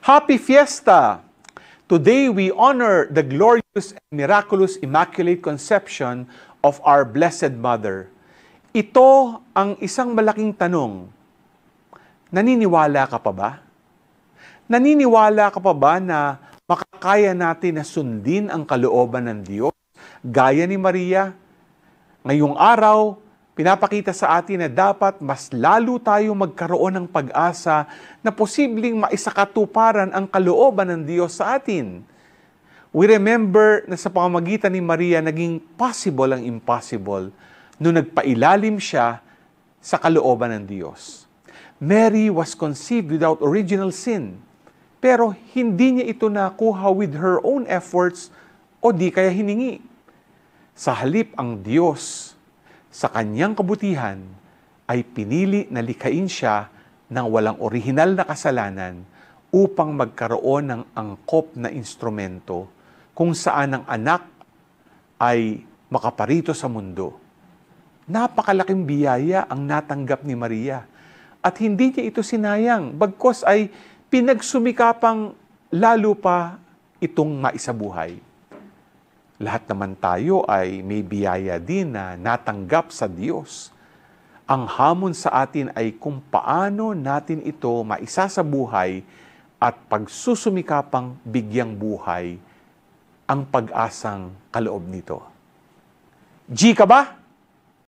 Happy Fiesta! Today we honor the glorious and miraculous Immaculate Conception of our Blessed Mother. Ito ang isang malaking tanong. Naniniwala ka pa ba? Naniniwala ka pa ba na makakaya natin na sundin ang kalooban ng Diyos? Gaya ni Maria, ngayong araw, pinapakita sa atin na dapat mas lalo tayo magkaroon ng pag-asa na posibleng maisakatuparan ang kalooban ng Diyos sa atin. We remember na sa pamamagitan ni Maria, naging possible ang impossible nung nagpailalim siya sa kalooban ng Diyos. Mary was conceived without original sin, pero hindi niya ito nakuha with her own efforts o di kaya hiningi. Sa halip ang Diyos, sa kanyang kabutihan, ay pinili na likhain siya ng walang orihinal na kasalanan upang magkaroon ng angkop na instrumento kung saan ang anak ay makaparito sa mundo. Napakalaking biyaya ang natanggap ni Maria at hindi niya ito sinayang, bagkos ay pinagsumikapang lalo pa itong maisabuhay. Lahat naman tayo ay may biyaya din na natanggap sa Diyos. Ang hamon sa atin ay kung paano natin ito maisasabuhay at pagsusumikapang bigyang buhay ang pag-asang kaloob nito. G ka ba?